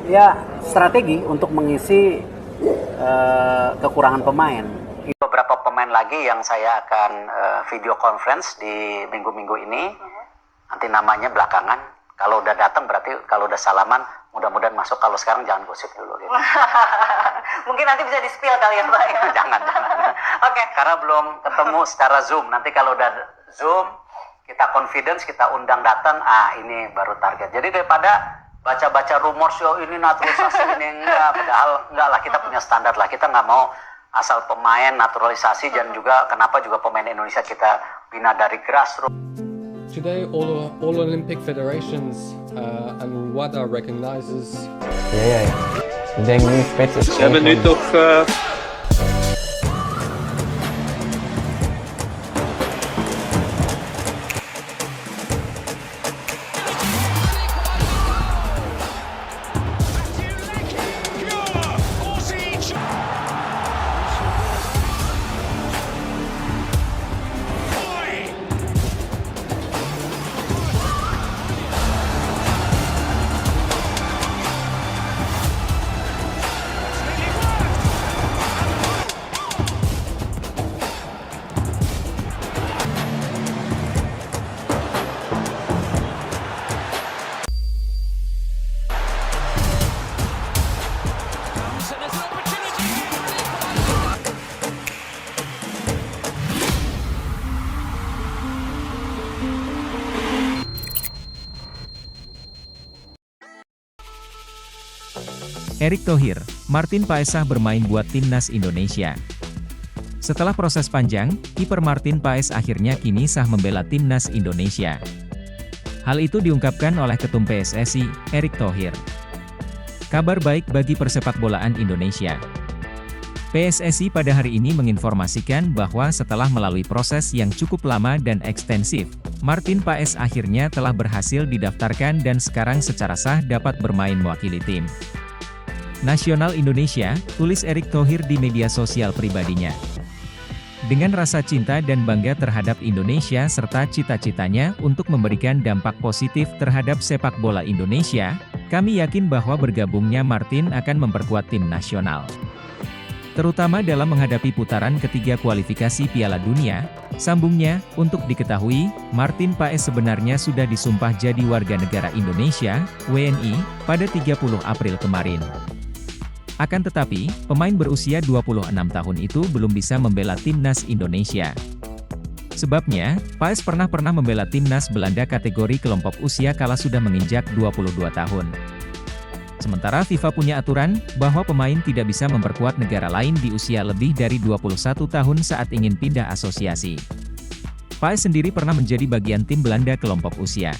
ya strategi untuk mengisi kekurangan pemain. Beberapa pemain lagi yang saya akan video conference di minggu-minggu ini. Nanti namanya belakangan. Kalau udah datang berarti kalau udah salaman mudah-mudahan masuk. Kalau sekarang jangan gosip dulu gitu. Mungkin nanti bisa di-spill kali ya Pak ya. Jangan. Oke. Karena belum ketemu secara Zoom. Nanti kalau udah Zoom kita confidence, kita undang datang, ini baru target. Jadi daripada baca-baca rumor show ini naturalisasi ini padahal enggak lah, kita punya standar lah. Kita nggak mau asal pemain naturalisasi dan juga kenapa juga pemain Indonesia kita bina dari grassroots. Today, all Olympic federations and WADA recognizes. Ja. Ik denk nu spits is. Ze hebben nu toch. Erick Thohir, Martin Paes bermain buat timnas Indonesia. Setelah proses panjang, kiper Martin Paes akhirnya kini sah membela timnas Indonesia. Hal itu diungkapkan oleh Ketum PSSI, Erick Thohir. Kabar baik bagi persepakbolaan Indonesia. PSSI pada hari ini menginformasikan bahwa setelah melalui proses yang cukup lama dan ekstensif, Martin Paes akhirnya telah berhasil didaftarkan dan sekarang secara sah dapat bermain mewakili tim nasional Indonesia, tulis Erick Thohir di media sosial pribadinya. Dengan rasa cinta dan bangga terhadap Indonesia serta cita-citanya untuk memberikan dampak positif terhadap sepak bola Indonesia, kami yakin bahwa bergabungnya Martin akan memperkuat tim nasional. Terutama dalam menghadapi putaran ketiga kualifikasi Piala Dunia, sambungnya, untuk diketahui, Martin Paes sebenarnya sudah disumpah jadi warga negara Indonesia, WNI, pada 30 April kemarin. Akan tetapi, pemain berusia 26 tahun itu belum bisa membela timnas Indonesia. Sebabnya, Paes pernah membela timnas Belanda kategori kelompok usia kala sudah menginjak 22 tahun. Sementara FIFA punya aturan, bahwa pemain tidak bisa memperkuat negara lain di usia lebih dari 21 tahun saat ingin pindah asosiasi. Paes sendiri pernah menjadi bagian tim Belanda kelompok usia.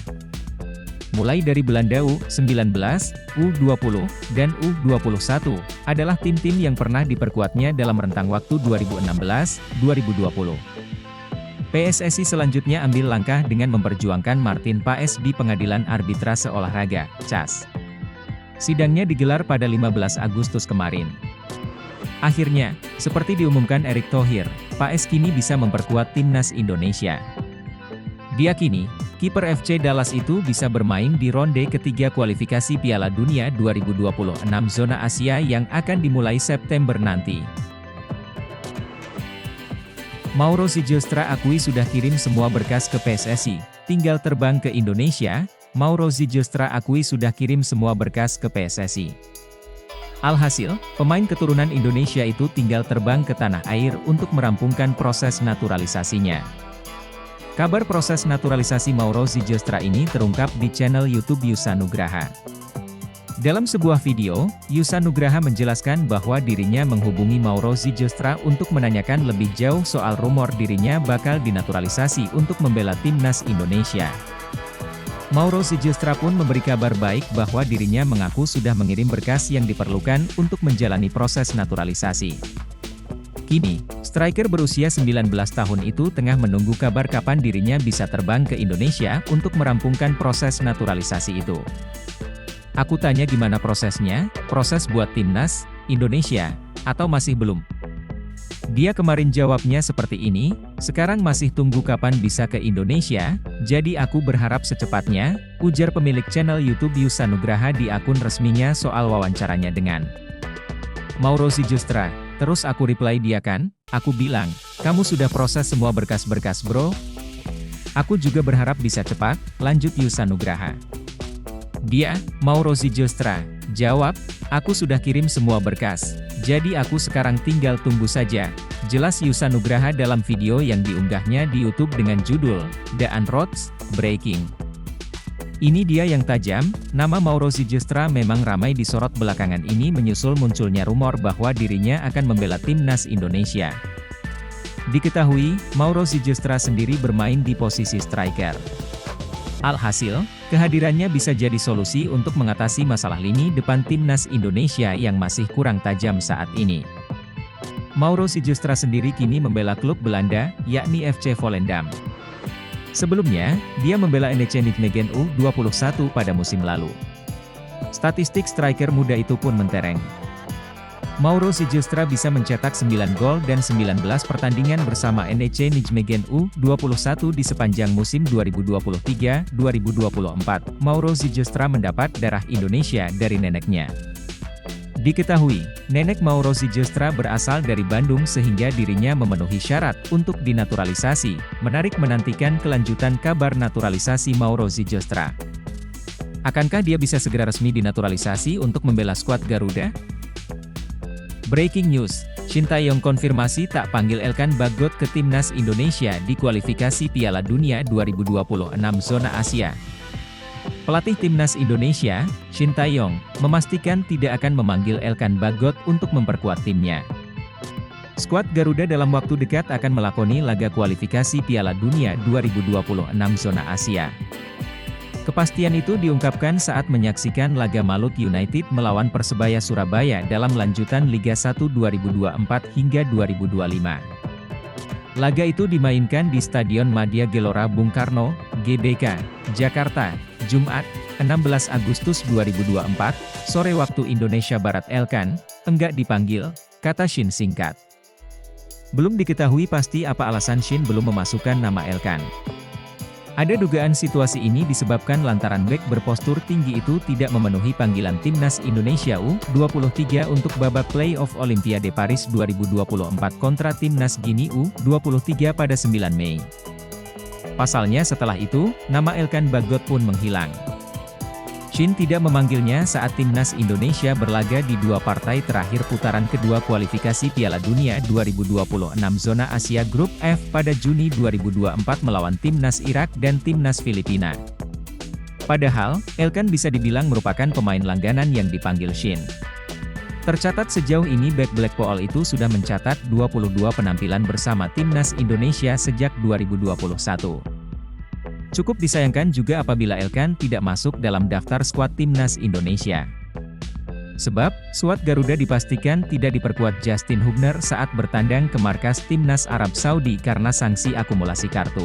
Mulai dari Belanda U19, U20, dan U21, adalah tim-tim yang pernah diperkuatnya dalam rentang waktu 2016-2020. PSSI selanjutnya ambil langkah dengan memperjuangkan Martin Paes di Pengadilan Arbitrase Olahraga, CAS. Sidangnya digelar pada 15 Agustus kemarin. Akhirnya, seperti diumumkan Erick Thohir, Paes kini bisa memperkuat timnas Indonesia. Diyakini, kiper FC Dallas itu bisa bermain di ronde ketiga kualifikasi Piala Dunia 2026 zona Asia yang akan dimulai September nanti. Mauro Ziljestra akui sudah kirim semua berkas ke PSSI, tinggal terbang ke Indonesia. Mauro Ziljestra akui sudah kirim semua berkas ke PSSI. Alhasil, pemain keturunan Indonesia itu tinggal terbang ke tanah air untuk merampungkan proses naturalisasinya. Kabar proses naturalisasi Mauro Ziljestra ini terungkap di channel YouTube Yusa Nugraha. Dalam sebuah video, Yusa Nugraha menjelaskan bahwa dirinya menghubungi Mauro Ziljestra untuk menanyakan lebih jauh soal rumor dirinya bakal dinaturalisasi untuk membela timnas Indonesia. Mauro Ziljestra pun memberi kabar baik bahwa dirinya mengaku sudah mengirim berkas yang diperlukan untuk menjalani proses naturalisasi. Kini, striker berusia 19 tahun itu tengah menunggu kabar kapan dirinya bisa terbang ke Indonesia untuk merampungkan proses naturalisasi itu. Aku tanya gimana prosesnya, proses buat timnas Indonesia, atau masih belum? Dia kemarin jawabnya seperti ini, sekarang masih tunggu kapan bisa ke Indonesia, jadi aku berharap secepatnya, ujar pemilik channel YouTube Yusa Nugraha di akun resminya soal wawancaranya dengan Mauro Zijustra. Terus aku reply dia kan, aku bilang, kamu sudah proses semua berkas-berkas bro? Aku juga berharap bisa cepat, lanjut Yusa Nugraha. Dia, Mauro Zijustra, jawab, aku sudah kirim semua berkas, jadi aku sekarang tinggal tunggu saja, jelas Yusa Nugraha dalam video yang diunggahnya di YouTube dengan judul, The Unroads, Breaking. Ini dia yang tajam, nama Mauro Zijustra memang ramai disorot belakangan ini menyusul munculnya rumor bahwa dirinya akan membela timnas Indonesia. Diketahui, Mauro Zijustra sendiri bermain di posisi striker. Alhasil, kehadirannya bisa jadi solusi untuk mengatasi masalah lini depan timnas Indonesia yang masih kurang tajam saat ini. Mauro Zijustra sendiri kini membela klub Belanda, yakni FC Volendam. Sebelumnya, dia membela NEC Nijmegen U21 pada musim lalu. Statistik striker muda itu pun mentereng. Mauro Zijustra bisa mencetak 9 gol dan 19 pertandingan bersama NEC Nijmegen U21 di sepanjang musim 2023-2024. Mauro Zijustra mendapat darah Indonesia dari neneknya. Diketahui, nenek Mauro Zijustra berasal dari Bandung sehingga dirinya memenuhi syarat untuk dinaturalisasi. Menarik menantikan kelanjutan kabar naturalisasi Mauro Zijustra. Akankah dia bisa segera resmi dinaturalisasi untuk membela skuad Garuda? Breaking news, Shin Tae-yong konfirmasi tak panggil Elkan Bagot ke timnas Indonesia di kualifikasi Piala Dunia 2026 zona Asia. Pelatih timnas Indonesia, Shin Tae-yong, memastikan tidak akan memanggil Elkan Bagot untuk memperkuat timnya. Skuad Garuda dalam waktu dekat akan melakoni laga kualifikasi Piala Dunia 2026 zona Asia. Kepastian itu diungkapkan saat menyaksikan laga Malut United melawan Persebaya Surabaya dalam lanjutan Liga 1 2024 hingga 2025. Laga itu dimainkan di Stadion Madia Gelora Bung Karno, GBK, Jakarta, Jumat, 16 Agustus 2024, sore waktu Indonesia Barat. Elkan enggak dipanggil, kata Shin singkat. Belum diketahui pasti apa alasan Shin belum memasukkan nama Elkan. Ada dugaan situasi ini disebabkan lantaran bek berpostur tinggi itu tidak memenuhi panggilan timnas Indonesia U23 untuk babak play-off Olimpiade Paris 2024 kontra timnas Guinea U23 pada 9 Mei. Pasalnya setelah itu, nama Elkan Bagot pun menghilang. Shin tidak memanggilnya saat timnas Indonesia berlaga di dua partai terakhir putaran kedua kualifikasi Piala Dunia 2026 zona Asia Grup F pada Juni 2024 melawan timnas Irak dan timnas Filipina. Padahal, Elkan bisa dibilang merupakan pemain langganan yang dipanggil Shin. Tercatat sejauh ini bek Black Pearl itu sudah mencatat 22 penampilan bersama timnas Indonesia sejak 2021. Cukup disayangkan juga apabila Elkan tidak masuk dalam daftar skuad timnas Indonesia. Sebab, skuad Garuda dipastikan tidak diperkuat Justin Hubner saat bertandang ke markas timnas Arab Saudi karena sanksi akumulasi kartu.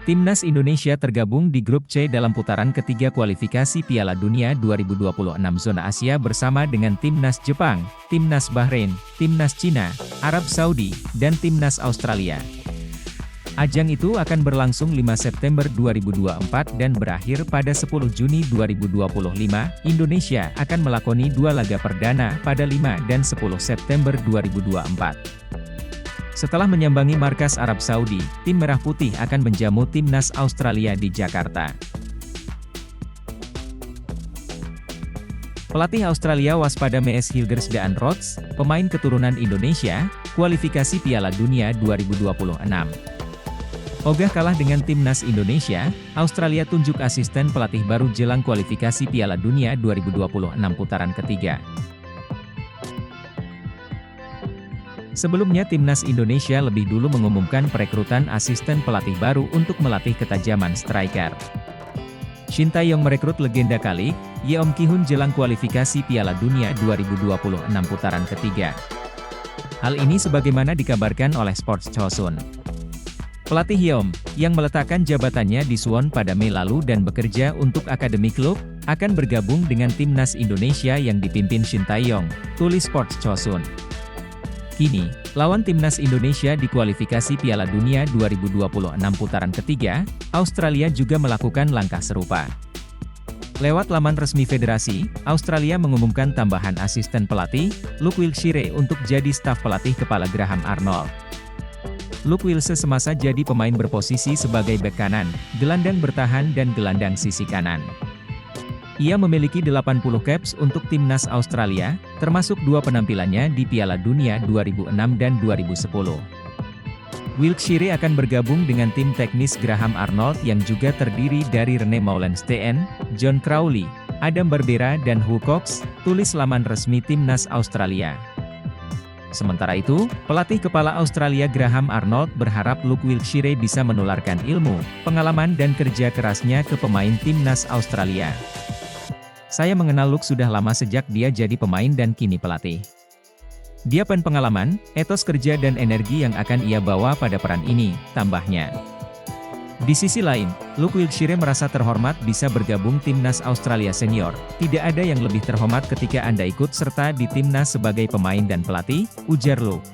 Timnas Indonesia tergabung di grup C dalam putaran ketiga kualifikasi Piala Dunia 2026 zona Asia bersama dengan timnas Jepang, timnas Bahrain, timnas Cina, Arab Saudi, dan timnas Australia. Ajang itu akan berlangsung 5 September 2024 dan berakhir pada 10 Juni 2025. Indonesia akan melakoni dua laga perdana pada 5 dan 10 September 2024. Setelah menyambangi markas Arab Saudi, tim Merah Putih akan menjamu timnas Australia di Jakarta. Pelatih Australia waspada Mes Hilgers The Unroads, pemain keturunan Indonesia, kualifikasi Piala Dunia 2026. Ogah kalah dengan timnas Indonesia, Australia tunjuk asisten pelatih baru jelang kualifikasi Piala Dunia 2026 putaran ketiga. Sebelumnya timnas Indonesia lebih dulu mengumumkan perekrutan asisten pelatih baru untuk melatih ketajaman striker. Shin Tae-yong merekrut legenda Kalik, Yeom Ki-hun jelang kualifikasi Piala Dunia 2026 putaran ketiga. Hal ini sebagaimana dikabarkan oleh Sports Chosun. Pelatih Yeom, yang meletakkan jabatannya di Suwon pada Mei lalu dan bekerja untuk Akademi Klub, akan bergabung dengan timnas Indonesia yang dipimpin Shin Tae-yong, tulis Sports Chosun. Kini, lawan timnas Indonesia di kualifikasi Piala Dunia 2026 putaran ketiga, Australia juga melakukan langkah serupa. Lewat laman resmi federasi, Australia mengumumkan tambahan asisten pelatih, Luke Wilkshire untuk jadi staf pelatih kepala Graham Arnold. Luke Wilkshire semasa jadi pemain berposisi sebagai bek kanan, gelandang bertahan dan gelandang sisi kanan. Ia memiliki 80 caps untuk timnas Australia, termasuk 2 penampilannya di Piala Dunia 2006 dan 2010. Wilkshire akan bergabung dengan tim teknis Graham Arnold yang juga terdiri dari Rene Meulensteen, John Crowley, Adam Barbera dan Hugh Cox, tulis laman resmi timnas Australia. Sementara itu, pelatih kepala Australia Graham Arnold berharap Luke Wilkshire bisa menularkan ilmu, pengalaman dan kerja kerasnya ke pemain timnas Australia. Saya mengenal Luke sudah lama sejak dia jadi pemain dan kini pelatih. Dia penuh pengalaman, etos kerja dan energi yang akan ia bawa pada peran ini, tambahnya. Di sisi lain, Luke Wilkshire merasa terhormat bisa bergabung timnas Australia senior. Tidak ada yang lebih terhormat ketika Anda ikut serta di timnas sebagai pemain dan pelatih, ujar Luke.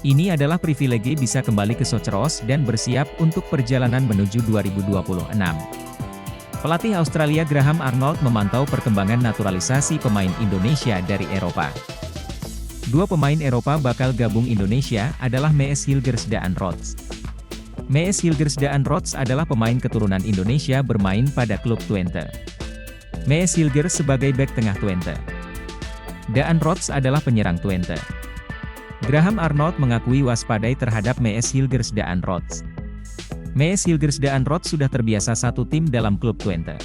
Ini adalah privilegi bisa kembali ke Socceroos dan bersiap untuk perjalanan menuju 2026. Pelatih Australia Graham Arnold memantau perkembangan naturalisasi pemain Indonesia dari Eropa. 2 pemain Eropa bakal gabung Indonesia adalah Mees Hilgers Daan Rots. Mees Hilgers Daan Rots adalah pemain keturunan Indonesia bermain pada klub Twente. Mees Hilgers sebagai bek tengah Twente. Daan Rots adalah penyerang Twente. Graham Arnold mengakui waspadai terhadap Mees Hilgers Daan Rots. Mees Hilgers Daan Rots sudah terbiasa satu tim dalam klub Twente.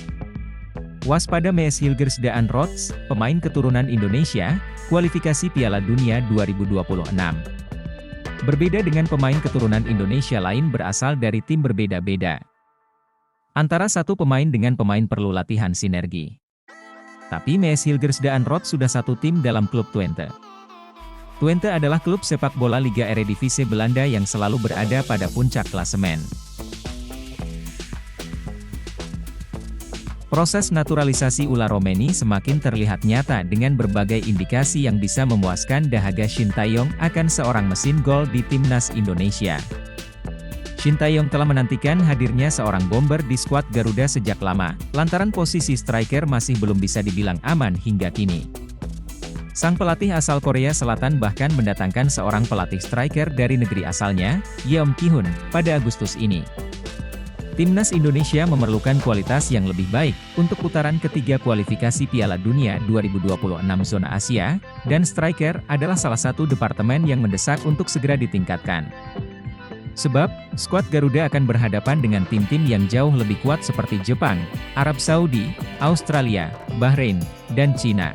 Waspada Mees Hilgers Daan Rots, pemain keturunan Indonesia, kualifikasi Piala Dunia 2026. Berbeda dengan pemain keturunan Indonesia lain berasal dari tim berbeda-beda. Antara satu pemain dengan pemain perlu latihan sinergi. Tapi Mees Hilgers Daan Rots sudah satu tim dalam klub Twente. Twente adalah klub sepak bola Liga Eredivisie Belanda yang selalu berada pada puncak klasemen. Proses naturalisasi Ula Romeni semakin terlihat nyata dengan berbagai indikasi yang bisa memuaskan dahaga Shin Tae-yong akan seorang mesin gol di timnas Indonesia. Shin Tae-yong telah menantikan hadirnya seorang bomber di skuad Garuda sejak lama, lantaran posisi striker masih belum bisa dibilang aman hingga kini. Sang pelatih asal Korea Selatan bahkan mendatangkan seorang pelatih striker dari negeri asalnya, Yeom Ki-hun, pada Agustus ini. Timnas Indonesia memerlukan kualitas yang lebih baik untuk putaran ketiga kualifikasi Piala Dunia 2026 zona Asia, dan striker adalah salah satu departemen yang mendesak untuk segera ditingkatkan. Sebab, skuad Garuda akan berhadapan dengan tim-tim yang jauh lebih kuat seperti Jepang, Arab Saudi, Australia, Bahrain, dan Cina.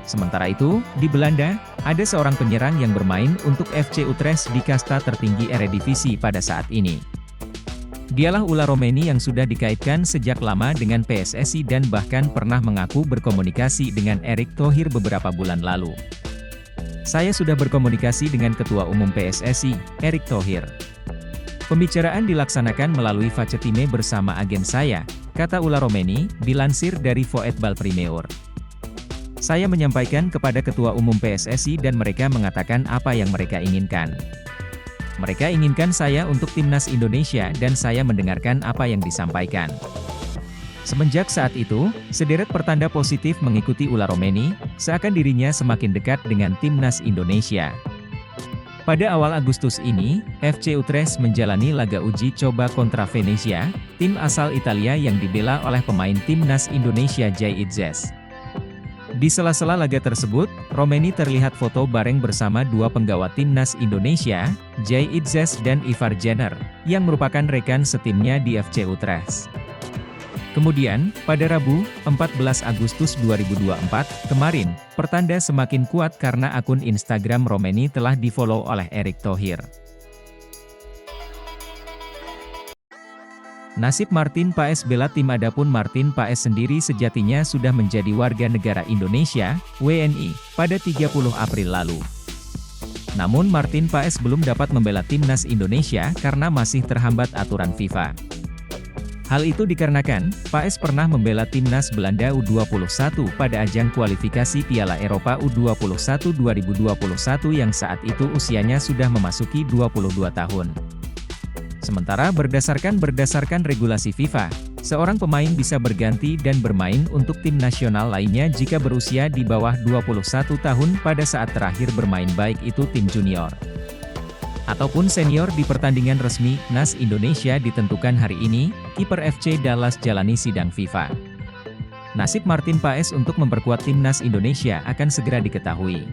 Sementara itu, di Belanda, ada seorang penyerang yang bermain untuk FC Utrecht di kasta tertinggi Eredivisie pada saat ini. Dialah Ula Romeni yang sudah dikaitkan sejak lama dengan PSSI dan bahkan pernah mengaku berkomunikasi dengan Erick Thohir beberapa bulan lalu. Saya sudah berkomunikasi dengan Ketua Umum PSSI, Erick Thohir. Pembicaraan dilaksanakan melalui Facetime bersama agen saya, kata Ula Romeni, dilansir dari Voetbal Primeur. Saya menyampaikan kepada Ketua Umum PSSI dan mereka mengatakan apa yang mereka inginkan. Mereka inginkan saya untuk timnas Indonesia dan saya mendengarkan apa yang disampaikan. Semenjak saat itu, sederet pertanda positif mengikuti Ula Romeni, seakan dirinya semakin dekat dengan timnas Indonesia. Pada awal Agustus ini, FC Utrecht menjalani laga uji coba kontra Venezia, tim asal Italia yang dibela oleh pemain timnas Indonesia Jay Itzes. Di sela-sela laga tersebut, Romeni terlihat foto bareng bersama 2 penggawa timnas Indonesia, Jay Itzes dan Ivar Jenner, yang merupakan rekan setimnya di FC Utrecht. Kemudian, pada Rabu, 14 Agustus 2024, kemarin, pertanda semakin kuat karena akun Instagram Romeni telah di-follow oleh Erick Thohir. Nasib Martin Paes bela tim. Adapun Martin Paes sendiri sejatinya sudah menjadi warga negara Indonesia, WNI, pada 30 April lalu. Namun Martin Paes belum dapat membela timnas Indonesia karena masih terhambat aturan FIFA. Hal itu dikarenakan, Paes pernah membela timnas Belanda U21 pada ajang kualifikasi Piala Eropa U21 2021 yang saat itu usianya sudah memasuki 22 tahun. Sementara berdasarkan regulasi FIFA, seorang pemain bisa berganti dan bermain untuk tim nasional lainnya jika berusia di bawah 21 tahun pada saat terakhir bermain, baik itu tim junior ataupun senior. Di pertandingan resmi NAS Indonesia ditentukan hari ini, kiper FC Dallas jalani sidang FIFA. Nasib Martin Paes untuk memperkuat timnas Indonesia akan segera diketahui.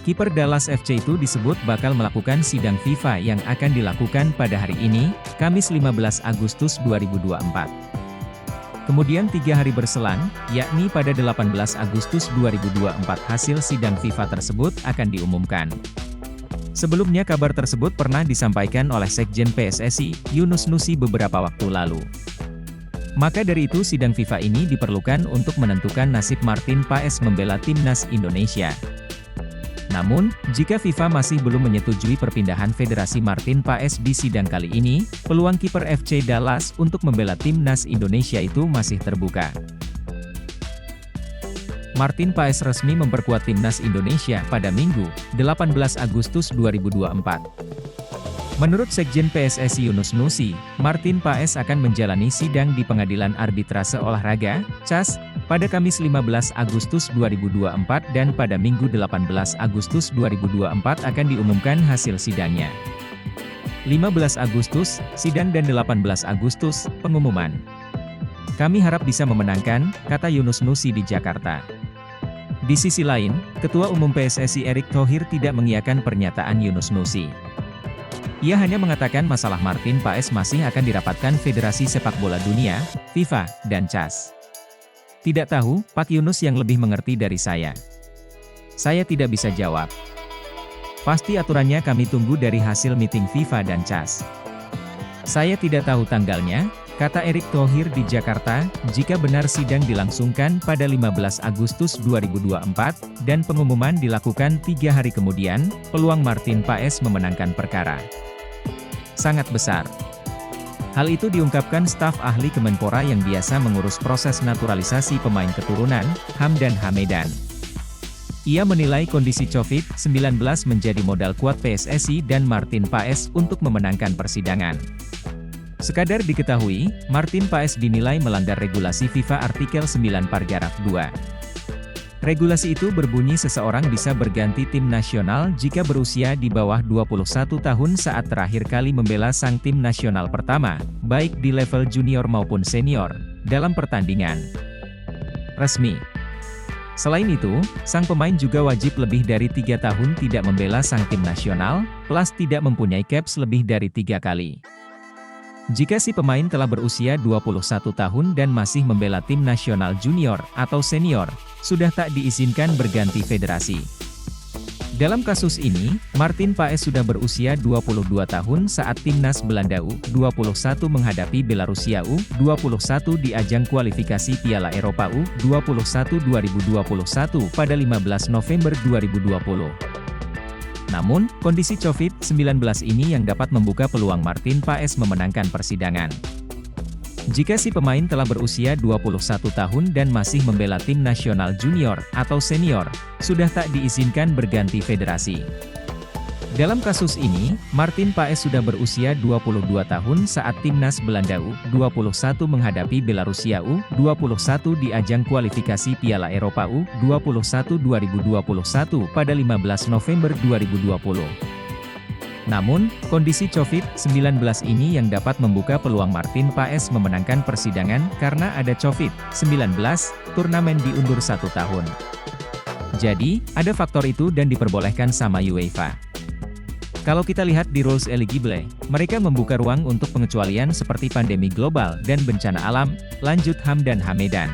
Kiper Dallas FC itu disebut bakal melakukan sidang FIFA yang akan dilakukan pada hari ini, Kamis 15 Agustus 2024. Kemudian 3 hari berselang, yakni pada 18 Agustus 2024 hasil sidang FIFA tersebut akan diumumkan. Sebelumnya kabar tersebut pernah disampaikan oleh Sekjen PSSI, Yunus Nusi beberapa waktu lalu. Maka dari itu sidang FIFA ini diperlukan untuk menentukan nasib Martin Paes membela timnas Indonesia. Namun, jika FIFA masih belum menyetujui perpindahan Federasi Martin Paes di sidang kali ini, peluang kiper FC Dallas untuk membela timnas Indonesia itu masih terbuka. Martin Paes resmi memperkuat timnas Indonesia pada Minggu, 18 Agustus 2024. Menurut Sekjen PSSI Yunus Nusi, Martin Paes akan menjalani sidang di Pengadilan Arbitrase Olahraga, CAS, pada Kamis 15 Agustus 2024 dan pada Minggu 18 Agustus 2024 akan diumumkan hasil sidangnya. 15 Agustus, sidang dan 18 Agustus, pengumuman. Kami harap bisa memenangkan, kata Yunus Nusi di Jakarta. Di sisi lain, Ketua Umum PSSI Erick Thohir tidak mengiyakan pernyataan Yunus Nusi. Ia hanya mengatakan masalah Martin Paes masih akan dirapatkan Federasi Sepak Bola Dunia, FIFA, dan CAS. Tidak tahu, Pak Yunus yang lebih mengerti dari saya. Saya tidak bisa jawab. Pasti aturannya kami tunggu dari hasil meeting FIFA dan CAS. Saya tidak tahu tanggalnya, kata Erick Thohir di Jakarta, jika benar sidang dilangsungkan pada 15 Agustus 2024, dan pengumuman dilakukan 3 hari kemudian, peluang Martin Paes memenangkan perkara sangat besar. Hal itu diungkapkan staf ahli Kemenpora yang biasa mengurus proses naturalisasi pemain keturunan, Hamdan Hamedan. Ia menilai kondisi COVID-19 menjadi modal kuat PSSI dan Martin Paes untuk memenangkan persidangan. Sekadar diketahui, Martin Paes dinilai melanggar regulasi FIFA artikel 9 paragraf 2. Regulasi itu berbunyi seseorang bisa berganti tim nasional jika berusia di bawah 21 tahun saat terakhir kali membela sang tim nasional pertama, baik di level junior maupun senior, dalam pertandingan resmi. Selain itu, sang pemain juga wajib lebih dari 3 tahun tidak membela sang tim nasional, plus tidak mempunyai caps lebih dari 3 kali. Jika si pemain telah berusia 21 tahun dan masih membela tim nasional junior atau senior, sudah tak diizinkan berganti federasi. Dalam kasus ini, Martin Paes sudah berusia 22 tahun saat timnas Belanda U21 menghadapi Belarusia U21 di ajang kualifikasi Piala Eropa U21 2021 pada 15 November 2020. Namun, kondisi COVID-19 ini yang dapat membuka peluang Martin Paes memenangkan persidangan. Jika si pemain telah berusia 21 tahun dan masih membela tim nasional junior atau senior, sudah tak diizinkan berganti federasi. Dalam kasus ini, Martin Paes sudah berusia 22 tahun saat timnas Belanda U21 menghadapi Belarusia U21 di ajang kualifikasi Piala Eropa U21 2021 pada 15 November 2020. Namun, kondisi COVID-19 ini yang dapat membuka peluang Martin Paes memenangkan persidangan karena ada COVID-19, turnamen diundur 1 tahun. Jadi, ada faktor itu dan diperbolehkan sama UEFA. Kalau kita lihat di rules eligible, mereka membuka ruang untuk pengecualian seperti pandemi global dan bencana alam, lanjut Hamdan Hamedan.